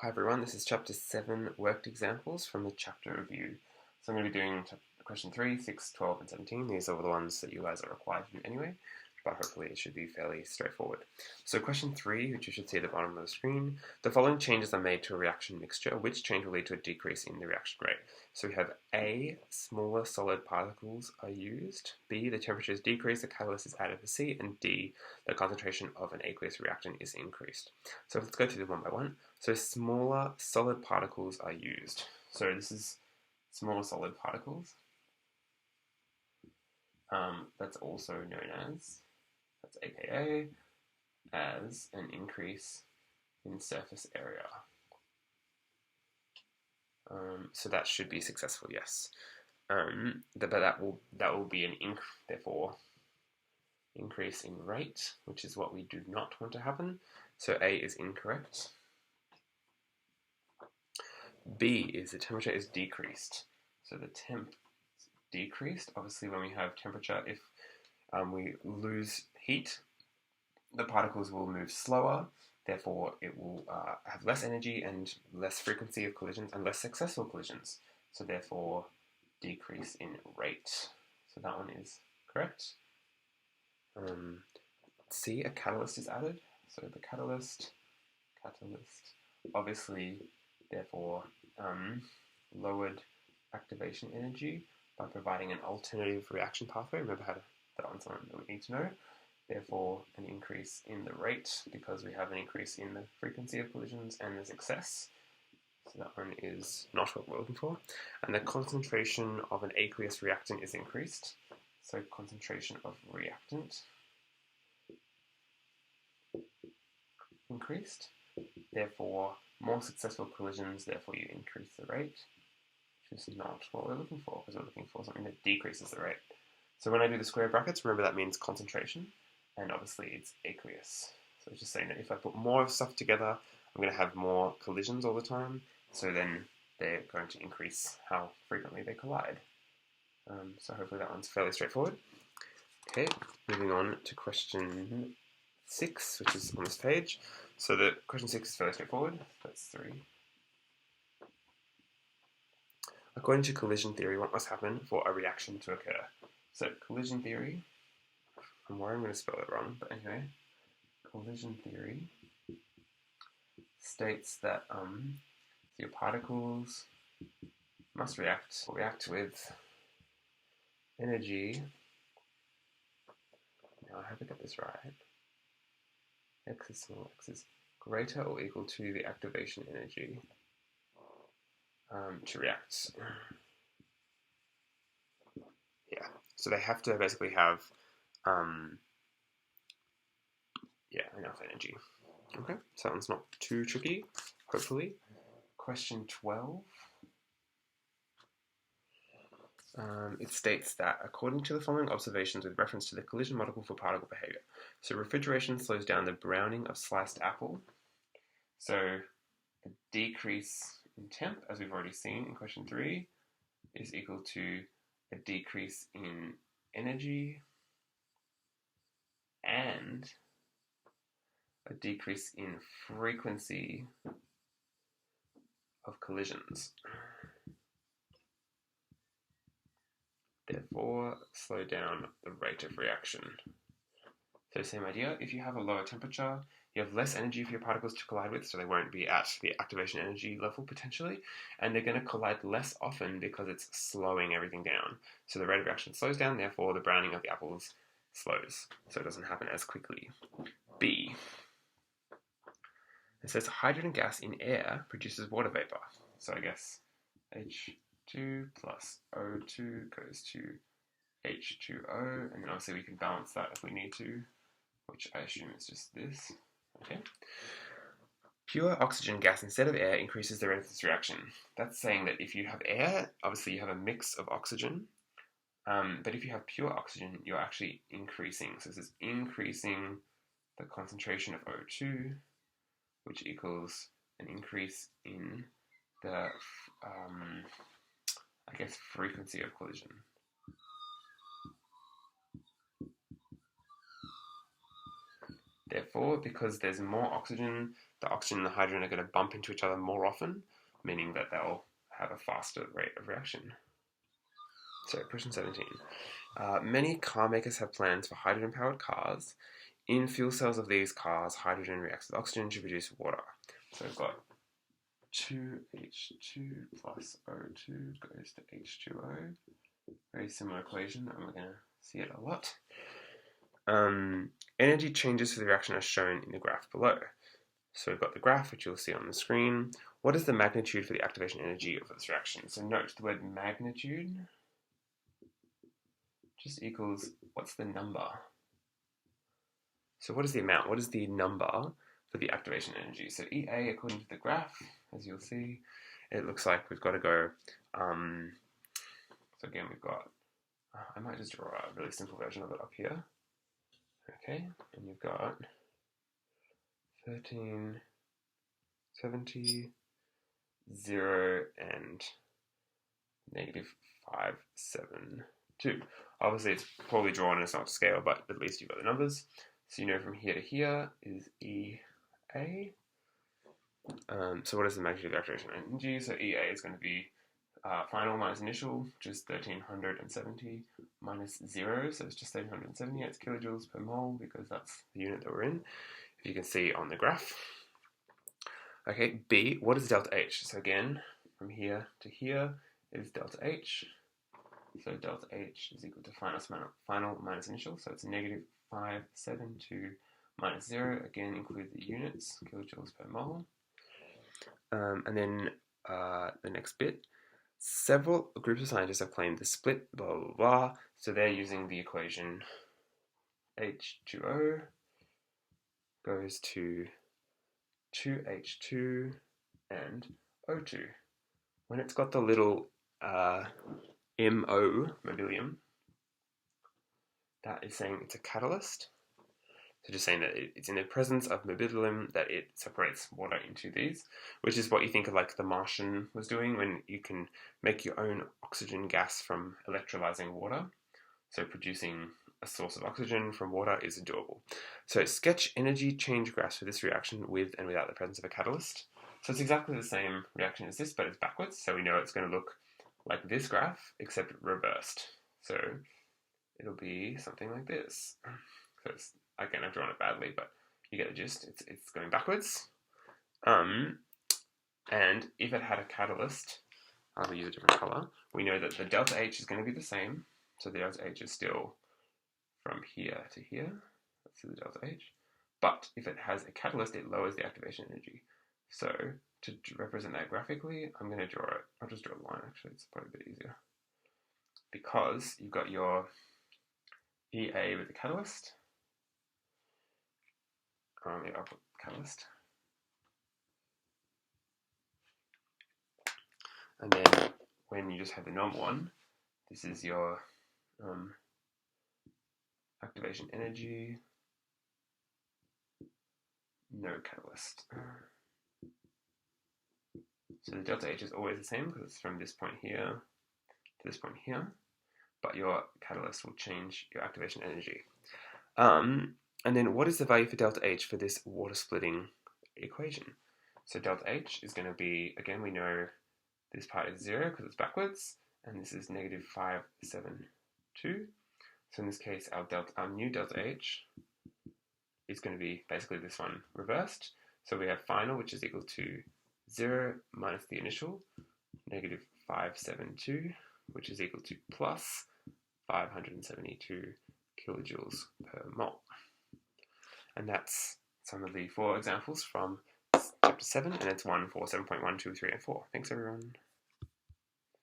Hi everyone, this is chapter 7 worked examples from the chapter review. So I'm going to be doing question 3, 6, 12 and 17. These are the ones that you guys are required to do anyway, but hopefully it should be fairly straightforward. So question 3, which you should see at the bottom of the screen, the following changes are made to a reaction mixture. Which change will lead to a decrease in the reaction rate? So we have A, smaller solid particles are used, B, the temperature is decreased, the catalyst is added, C, and D, the concentration of an aqueous reactant is increased. So let's go through them one by one. So smaller solid particles are used. So this is smaller solid particles. That's also known as, that's aka, as an increase in surface area. So that should be successful, yes. But that will be an therefore increase in rate, which is what we do not want to happen. So A is incorrect. B is the temperature is decreased. So the temp decreased. Obviously, when we have temperature, if we lose heat, the particles will move slower. Therefore, it will have less energy and less frequency of collisions and less successful collisions. So therefore, decrease in rate. So that one is correct. C, a catalyst is added. So the catalyst, obviously, therefore, lowered activation energy by providing an alternative reaction pathway. Remember that one's something that we need to know. Therefore, an increase in the rate because we have an increase in the frequency of collisions and the success. So that one is not what we're looking for. And the concentration of an aqueous reactant is increased. So concentration of reactant increased. Therefore, more successful collisions, therefore you increase the rate, which is not what we're looking for, because we're looking for something that decreases the rate. So when I do the square brackets, remember that means concentration, and obviously it's aqueous. So it's just saying that if I put more stuff together, I'm going to have more collisions all the time, so then they're going to increase how frequently they collide. So hopefully that one's fairly straightforward. Okay, moving on to question 6, which is on this page. So the question 6 is fairly straightforward. That's 3. According to collision theory, what must happen for a reaction to occur? So collision theory, I'm worried I'm going to spell it wrong, but anyway, collision theory states that your particles must react with energy. Now I hope I get this right. X is small, X is greater or equal to the activation energy to react. Yeah, so they have to basically have enough energy. Okay, so that one's not too tricky, hopefully. Question 12. It states that according to the following observations with reference to the collision model for particle behavior. So refrigeration slows down the browning of sliced apple. So a decrease in temp, as we've already seen in question 3, is equal to a decrease in energy and a decrease in frequency of collisions. Therefore, slow down the rate of reaction. So same idea, if you have a lower temperature, you have less energy for your particles to collide with, so they won't be at the activation energy level potentially, and they're going to collide less often because it's slowing everything down. So the rate of reaction slows down, therefore the browning of the apples slows, so it doesn't happen as quickly. B. It says hydrogen gas in air produces water vapor. So I guess H2 plus O2 goes to H2O, and then obviously we can balance that if we need to, which I assume is just this. Okay. Pure oxygen gas instead of air increases the rate of this reaction. That's saying that if you have air, obviously you have a mix of oxygen, but if you have pure oxygen, you're actually increasing. So this is increasing the concentration of O2, which equals an increase in the, frequency of collision. Therefore, because there's more oxygen, the oxygen and the hydrogen are going to bump into each other more often, meaning that they'll have a faster rate of reaction. So, question 17. Many car makers have plans for hydrogen-powered cars. In fuel cells of these cars, hydrogen reacts with oxygen to produce water. So we've got 2H2 plus O2 goes to H2O. Very similar equation, and we're going to see it a lot. Energy changes for the reaction are shown in the graph below. So we've got the graph, which you'll see on the screen. What is the magnitude for the activation energy of this reaction? So note the word magnitude just equals, what's the number? So what is the amount? What is the number for the activation energy? So EA, according to the graph, as you'll see, it looks like we've got to go, so again we've got, I might just draw a really simple version of it up here. Okay, and you've got 1370, 0, and -572. Obviously it's poorly drawn and it's not to scale, but at least you've got the numbers. So you know from here to here is EA. So what is the magnitude of the activation energy? So EA is going to be final minus initial, which is 1370 minus 0, so it's just 1378 kilojoules per mole because that's the unit that we're in, if you can see on the graph. Okay, B, what is delta H? So again, from here to here is delta H. So delta H is equal to final minus initial, so it's -572 minus 0. Again, include the units, kilojoules per mole. And then the next bit. Several groups of scientists have claimed the split blah blah blah. So they're using the equation H2O goes to 2H2 and O2. When it's got the little MO, mobilium, that is saying it's a catalyst. So just saying that it's in the presence of mobilium that it separates water into these, which is what you think of like the Martian was doing when you can make your own oxygen gas from electrolyzing water. So producing a source of oxygen from water is doable. So sketch energy change graphs for this reaction with and without the presence of a catalyst. So it's exactly the same reaction as this, but it's backwards. So we know it's going to look like this graph, except reversed. So it'll be something like this. So it's, again, I've drawn it badly, but you get the gist. It's going backwards. And if it had a catalyst, I'll use a different color. We know that the delta H is going to be the same. So the delta H is still from here to here. That's the delta H. But if it has a catalyst, it lowers the activation energy. So to represent that graphically, I'm going to draw it. I'll just draw a line, actually. It's probably a bit easier. Because you've got your EA with the catalyst. I'll put catalyst. And then when you just have the normal one, this is your activation energy, no catalyst. So the delta H is always the same because it's from this point here to this point here, but your catalyst will change your activation energy. And then what is the value for delta H for this water splitting equation? So delta H is going to be, again, we know this part is 0 because it's backwards, and this is -572. So in this case, our new delta H is going to be basically this one reversed. So we have final, which is equal to 0 minus the initial, -572, which is equal to plus 572 kilojoules per mole. And that's some of the 4 examples from Chapter 7, and it's 1 for 7.1, 2, 3, and 4. Thanks, everyone.